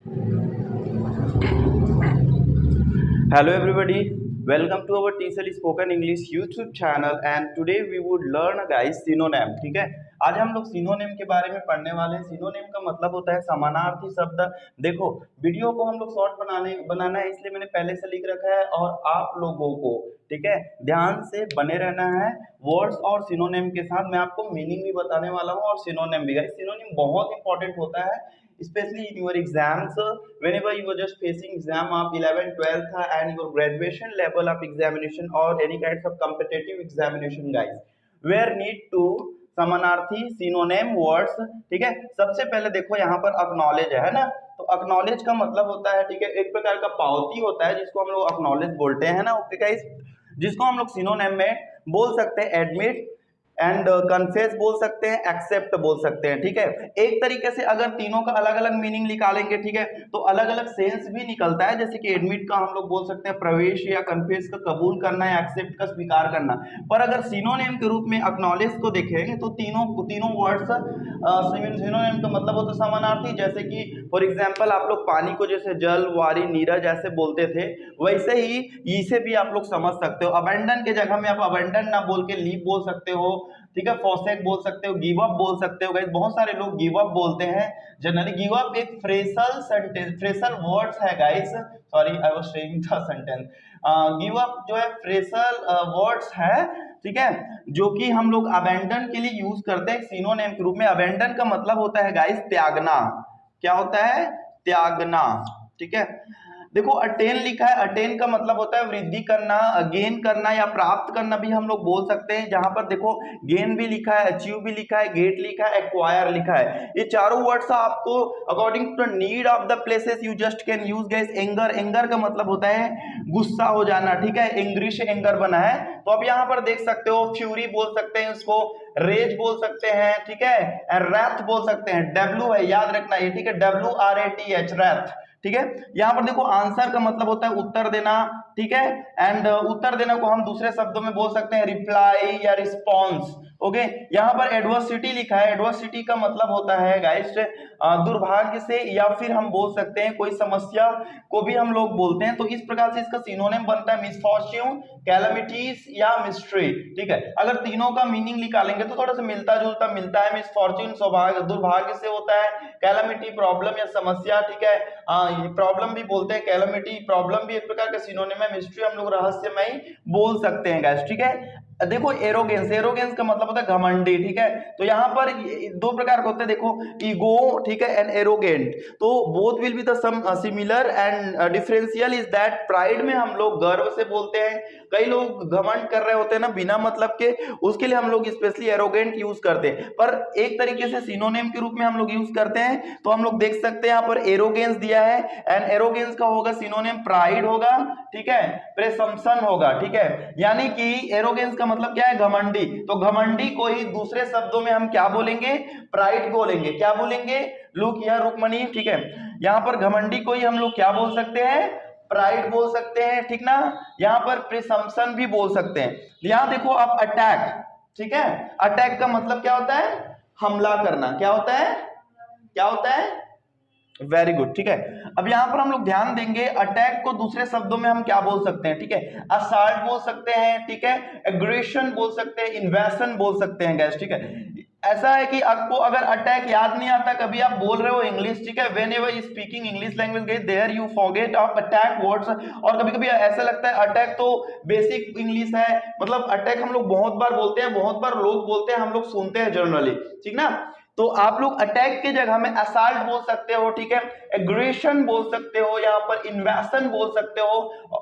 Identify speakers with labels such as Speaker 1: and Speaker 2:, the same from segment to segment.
Speaker 1: Hello everybody, welcome to our TCL Spoken English YouTube channel and today we would learn guys synonym। ठीक है, आज हम लोग synonym के बारे में पढ़ने वाले हैं। सिनोनिम का मतलब होता है समानार्थी शब्द। देखो वीडियो को हम लोग शॉर्ट बनाना है, इसलिए मैंने पहले से लिख रखा है और आप लोगों को ठीक है ध्यान से बने रहना है। वर्ड्स और सिनोनिम के साथ मैं आपको मीनिंग भी बताने वाला हूँ और सिनोनिम भी। गाइस सिनोनिम बहुत इंपॉर्टेंट होता है especially in your exams, whenever you are just facing exam of 11th 12th and your graduation level of examination or any kinds of competitive examination guys where need to समानार्थी synonym words. ठीक है, सबसे पहले देखो यहाँ पर acknowledge है ना, तो अक्नॉलेज का मतलब होता है ठीक है एक प्रकार का पावती होता है जिसको हम लोग अक्नॉलेज बोलते हैं ना। ओके गाइस, जिसको हम लोग सिनोनिम में बोल सकते हैं एडमिट एंड कन्फेस बोल सकते हैं, एक्सेप्ट बोल सकते हैं। ठीक है, एक तरीके से अगर तीनों का अलग अलग मीनिंग निकालेंगे ठीक है तो अलग अलग सेंस भी निकलता है। जैसे कि एडमिट का हम लोग बोल सकते हैं प्रवेश या कन्फेस का कबूल करना या एक्सेप्ट का स्वीकार करना। पर अगर सिनोनिम के रूप में अक्नॉलेज को देखेंगे तो तीनों वर्ड्स सिनोनिम का मतलब होता है समानार्थी। जैसे कि फॉर एग्जाम्पल आप लोग पानी को जैसे जल, वारी, नीरज ऐसे बोलते थे, वैसे ही इसे भी आप लोग समझ सकते हो। अबेंडन के जगह में आप अबेंडन ना बोल के लीव बोल सकते हो। ठीक है, फॉसेक बोल सकते हो, गिव अप बोल सकते हो। गाइस बहुत सारे लोग गिव अप बोलते हैं। जनरली गिव अप एक फ्रेसल सेंटेंस, फ्रेसल वर्ड्स है guys. Sorry I was saying the sentence. Give up जो है फ्रेसल वर्ड्स है। ठीक है, जो कि हम लोग अबेंडन के लिए यूज करते हैं सिनोनिम के रूप में। अबेंडन का मतलब होता है गाइस त्यागना। क्या होता है? त्यागना। ठीक है, देखो अटेन लिखा है, अटेन का मतलब होता है वृद्धि करना, गेन करना या प्राप्त करना भी हम लोग बोल सकते हैं। जहां पर देखो गेन भी लिखा है, अचीव भी लिखा है, गेट लिखा है, एक्वायर लिखा है। ये चारों वर्ड्स आपको according to need of the places you just can use. Guys anger, anger का मतलब होता है गुस्सा हो जाना। ठीक है, एंग्री से एंगर बना है, तो आप यहाँ पर देख सकते हो फ्यूरी बोल सकते हैं इसको, रेज बोल सकते हैं। ठीक है, रैथ बोल सकते हैं। डब्ल्यू है, याद रखना ये। ठीक है, WRATH रैथ। ठीक है, यहां पर देखो आंसर का मतलब होता है उत्तर देना। ठीक है, एंड उत्तर देना को हम दूसरे शब्दों में बोल सकते हैं रिप्लाई या रिस्पॉन्स। ओके, यहां पर एडवर्सिटी लिखा है, एडवर्सिटी का मतलब होता है गाइस दुर्भाग्य से, या फिर हम बोल सकते हैं कोई समस्या को भी हम लोग बोलते हैं। तो इस प्रकार से इसका सिनोनिम बनता है मिसफॉर्च्यून, कैलामिटीज या मिस्ट्री। ठीक है, अगर तीनों का मीनिंग निकालेंगे तो थोड़ा सा मिलता जुलता मिलता है। मिसफॉर्च्यून सौभाग्य, दुर्भाग्य से होता है, कैलामिटी प्रॉब्लम या समस्या। ठीक है, प्रॉब्लम भी बोलते हैं, कैलामिटी प्रॉब्लम भी एक प्रकार का सिनोनिम है। मिस्ट्री हम लोग रहस्यमय बोल सकते हैं गाइस। ठीक है, देखो एरोगेंस, एरोगेंस का मतलब होता है घमंडी। ठीक है, तो यहाँ पर दो प्रकार के होते हैं, देखो ईगो ठीक है एंड एरोगेंट। तो both will be the same similar and differential is that pride में हम लोग गर्व से बोलते हैं। कई लोग घमंड कर रहे होते हैं ना बिना मतलब के, उसके लिए हम लोग स्पेशली एरोगेंट यूज करते हैं। पर एक तरीके से सिनोनिम के रूप में हम लोग यूज करते हैं, तो हम लोग देख सकते हैं यहाँ पर एरोगेंस दिया है एंड एरोगेंस का होगा सिनोनिम प्राइड होगा। ठीक है, प्रेसम्पशन होगा। ठीक है, यानी कि एरोगेंस का मतलब क्या है? घमंडी। तो घमंडी को ही दूसरे शब्दों में हम क्या बोलेंगे? प्राइड बोलेंगे। क्या बोलेंगे? लुक या रुकमणी। ठीक है, यहाँ पर घमंडी को ही हम लोग क्या बोल सकते हैं? प्राइड बोल सकते हैं। ठीक ना, यहाँ पर प्रिसम्पशन भी बोल सकते हैं। यहाँ देखो आप अटैक। ठीक है, अटैक का मतलब क्या होता है? हमला करना। क्या होता है? क्या होता है? Very good. ठीक है, अब यहां पर हम लोग ध्यान देंगे अटैक को दूसरे शब्दों में हम क्या बोल सकते हैं? ठीक है, असाल्ट बोल सकते हैं। ठीक है, एग्रेशन बोल सकते हैं, इन्वेशन बोल सकते हैं गैस। ठीक है, ऐसा है कि आपको अगर अटैक याद नहीं आता, कभी आप बोल रहे हो इंग्लिश, ठीक है, whenever speaking English language there you forget of attack words. और कभी कभी ऐसा लगता है अटैक तो बेसिक इंग्लिश है, मतलब अटैक हम लोग बहुत बार बोलते हैं, बहुत बार लोग बोलते हैं, हम लोग सुनते हैं जनरली। ठीक ना, तो आप लोग अटैक के जगह में असाल्ट बोल सकते हो। ठीक है, एग्रेशन बोल सकते हो, यहाँ पर इन्वेशन बोल सकते हो।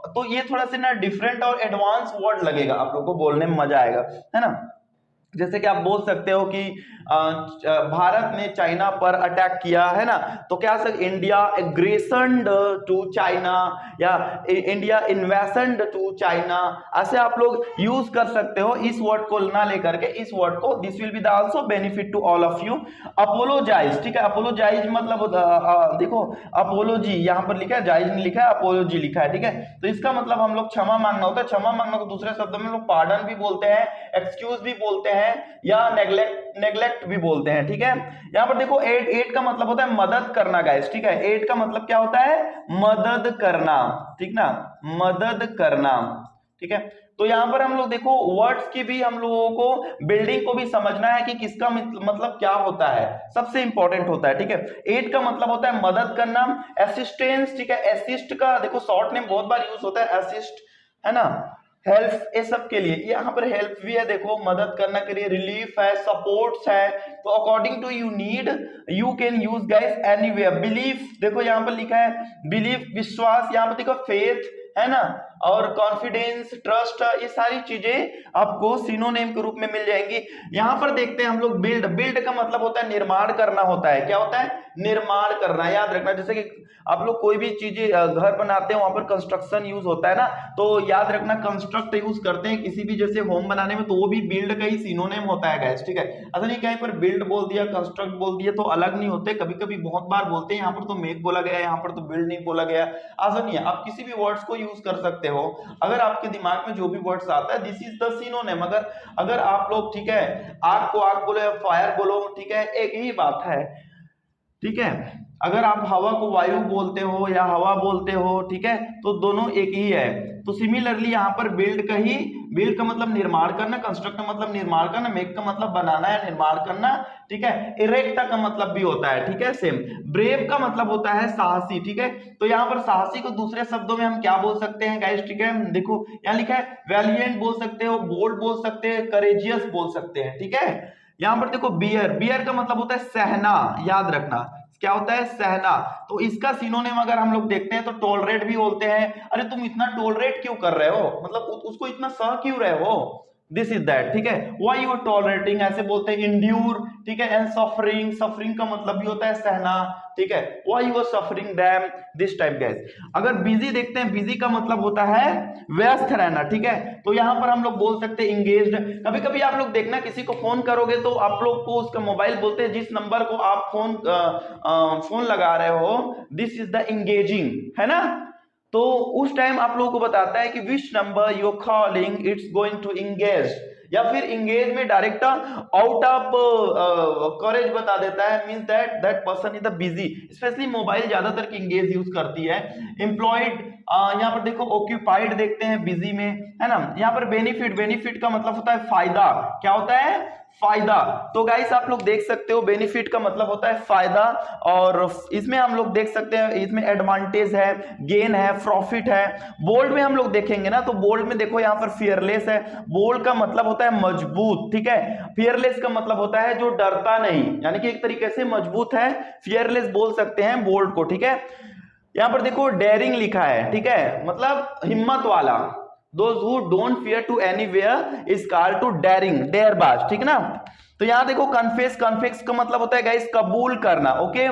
Speaker 1: तो ये थोड़ा सा ना डिफरेंट और एडवांस वर्ड लगेगा, आप लोग को बोलने में मजा आएगा, है ना। जैसे कि आप बोल सकते हो कि भारत ने चाइना पर अटैक किया, है ना, तो क्या sir India aggression to China या इंडिया इन्वेशन टू चाइना, ऐसे आप लोग यूज कर सकते हो इस वर्ड को ना लेकर के इस वर्ड को। This will be the also benefit to all of you. Apologise, ठीक है, अपोलोजाइज मतलब देखो अपोलोजी यहाँ पर लिखा है, जाइज नहीं लिखा है, अपोलोजी लिखा है। ठीक है, तो इसका मतलब हम लोग क्षमा मांगना होता है। क्षमा मांगना को दूसरे शब्दों में लोग पार्डन भी बोलते हैं, एक्सक्यूज भी बोलते हैं, हैं या नेग्लेक्ट भी बोलते हैं, ठीक है। यहाँ पर देखो एड का मतलब होता है मदद करना गाइस, ठीक है। एड का मतलब क्या होता है? मदद करना, ठीक ना, मदद करना, ठीक है। तो यहाँ पर हम लोग देखो वर्ड्स की भी हम लोगों को बिल्डिंग को भी समझना है कि किसका मतलब क्या होता है, सबसे इंपॉर्टेंट होता है, ठीक है। एड का मतलब होता है मदद करना, असिस्टेंस, ठीक है। असिस्ट का देखो शॉर्ट नेम बहुत बार यूज होता है असिस्ट, है ना, हेल्प, ये सब के लिए। यहाँ पर हेल्प भी है, देखो मदद करने के लिए, रिलीफ है, सपोर्ट्स है। तो according to you need you can use guys anywhere. Belief देखो यहाँ पर लिखा है बिलीफ, विश्वास, यहाँ पर देखो फेथ, है ना, और कॉन्फिडेंस, ट्रस्ट, ये सारी चीजें आपको सिनोनिम के रूप में मिल जाएंगी। यहां पर देखते हैं हम लोग बिल्ड। बिल्ड का मतलब होता है निर्माण करना होता है। क्या होता है? निर्माण करना। याद रखना, जैसे कि आप लोग कोई भी चीजें घर बनाते हैं वहां पर कंस्ट्रक्शन यूज होता है ना, तो याद रखना कंस्ट्रक्ट यूज करते हैं किसी भी जैसे होम बनाने में, तो वो भी बिल्ड का ही सिनोनिम होता है गाइस, ठीक है। असल नहीं कहीं पर बिल्ड बोल दिया, कंस्ट्रक्ट बोल दिया तो अलग नहीं होते, कभी कभी बहुत बार बोलते हैं यहाँ पर तो मेक बोला गया, यहाँ पर तो बिल्ड नहीं बोला गया। ऐसा नहीं है, आप किसी भी वर्ड्स को यूज कर सकते हो अगर आपके दिमाग में जो भी वर्ड्स आता है, दिस इज द सिनोनिम। अगर आप लोग, ठीक है, आग को आग बोलो या फायर बोलो, ठीक है, एक ही बात है, ठीक है। अगर आप हवा को वायु बोलते हो या हवा बोलते हो, ठीक है, तो दोनों एक ही है। तो सिमिलरली यहाँ पर बिल्ड का मतलब निर्माण करना, कंस्ट्रक्ट का मतलब निर्माण करना, मेक का मतलब बनाना या निर्माण करना, ठीक है। इरेक्ट का मतलब भी होता है, ठीक है, सेम। ब्रेव का मतलब होता है साहसी, ठीक है। तो यहाँ पर साहसी को दूसरे शब्दों में हम क्या बोल सकते हैं गाइस, ठीक है। देखो यहाँ लिखा है वैलिएंट बोल सकते हो, बोल्ड बोल सकते हैं, करेजियस बोल सकते हैं, ठीक है। यहाँ पर देखो बियर का मतलब होता है सहना, याद रखना क्या होता है? सहना। तो इसका सिनोनिम अगर हम लोग देखते हैं तो टॉलरेट भी बोलते हैं। अरे तुम इतना टॉलरेट क्यों कर रहे हो, मतलब उसको इतना सह क्यों रहे हो, दिस इज दैट, ठीक है। व्हाई यू आर टॉलरेटिंग, ऐसे बोलते हैं। इंड्यूर, ठीक है। एंड सफरिंग, सफरिंग का मतलब भी होता है सहना, ठीक है। Why you are suffering them, this type guys. अगर बिजी देखते हैं, बिजी का मतलब होता है व्यस्त रहना, ठीक है। तो यहां पर हम लोग बोल सकते हैं इंगेज्ड। कभी कभी आप लोग देखना किसी को फोन करोगे तो आप लोग को उसका मोबाइल बोलते हैं, जिस नंबर को आप फोन लगा रहे हो, दिस इज द इंगेजिंग, है ना। तो उस टाइम आप लोगों को बताता है कि which number you calling it's going to engage, या फिर इंगेज में डायरेक्ट आउट ऑफ करेज बता देता है, means that person is the busy. Specially mobile ज्यादातर की इंगेज यूज करती है। एम्प्लॉयड, यहाँ पर देखो ऑक्यूपाइड देखते हैं बिजी में, है ना। यहाँ पर बेनिफिट का मतलब होता है फायदा। क्या होता है? फायदा। तो गाइस आप लोग देख सकते हो बेनिफिट का मतलब होता है फायदा, और इसमें हम लोग देख सकते हैं इसमें एडवांटेज है, गेन है, प्रॉफिट है। बोल्ड में हम लोग देखेंगे ना, तो बोल्ड में देखो यहाँ पर फियरलेस है। बोल्ड का मतलब होता है मजबूत, ठीक है। फियरलेस का मतलब होता है जो डरता नहीं, यानी कि एक तरीके से मजबूत है, फियरलेस बोल सकते हैं बोल्ड को, ठीक है। यहाँ पर देखो डेयरिंग लिखा है, ठीक है, मतलब हिम्मत वाला। Those who don't fear to anywhere is called to daring, डेयरबाज, ठीक ना। तो यहाँ देखो कन्फेस का मतलब होता है गाइस कबूल करना, ओके।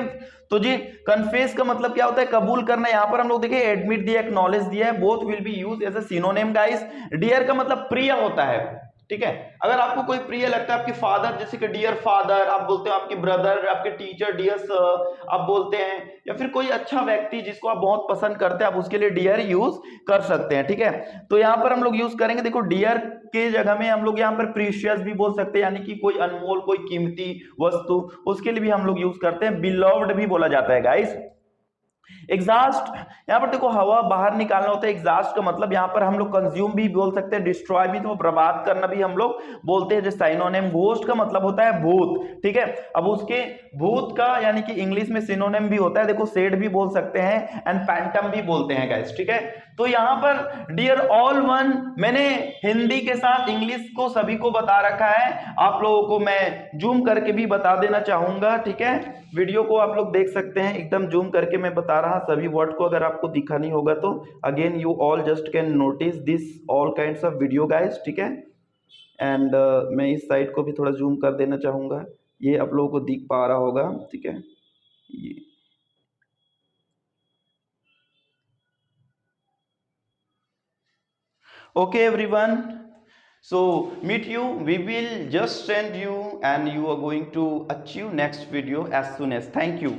Speaker 1: तो जी कन्फेस का मतलब क्या होता है? कबूल करना। यहाँ पर हम लोग देखिए एडमिट दिया, एक्नॉलेज दिया है, both will be use as a synonym guys. Dear का मतलब प्रिय होता है, ठीक है। अगर आपको कोई प्रिय लगता है, आपके फादर, जैसे कि डियर फादर आप बोलते हो, आपके ब्रदर, आपके टीचर डियर सर आप बोलते हैं, या फिर कोई अच्छा व्यक्ति जिसको आप बहुत पसंद करते हैं, आप उसके लिए डियर यूज कर सकते हैं, ठीक है। तो यहाँ पर हम लोग यूज करेंगे, देखो डियर के जगह में हम लोग यहाँ पर प्रीशियस भी बोल सकते हैं, यानी कि कोई अनमोल, कोई कीमती वस्तु, उसके लिए भी हम लोग यूज करते हैं। बिलव्ड भी बोला जाता है गाइस। एग्जॉस्ट, यहाँ पर देखो हवा बाहर निकालना होता है। एग्जॉस्ट का मतलब यहाँ पर हम लोग कंज्यूम भी बोल सकते हैं, डिस्ट्रॉय भी, तो बर्बाद करना भी हम लोग बोलते हैं, जो सिनोनिम। घोस्ट का मतलब होता है भूत, ठीक है। अब उसके भूत का यानी कि इंग्लिश में सिनोनिम भी होता है, देखो सेड भी बोल सकते हैं एंड पैंटम भी बोलते हैं गाइस, ठीक है। तो यहाँ पर डियर ऑल वन, मैंने हिंदी के साथ इंग्लिश को सभी को बता रखा है, आप लोगों को मैं जूम करके भी बता देना चाहूंगा, ठीक है। वीडियो को आप लोग देख सकते हैं, एकदम जूम करके मैं बता रहा सभी वर्ड को, अगर आपको दिखा नहीं होगा तो again you all just can notice this all kinds of video guys, ठीक है। एंड मैं इस साइड को भी थोड़ा जूम कर देना चाहूंगा, ये आप लोगों को दिख पा रहा होगा, ठीक है। ये okay everyone, so meet you, we will just send you and you are going to achieve next video as soon as. Thank you.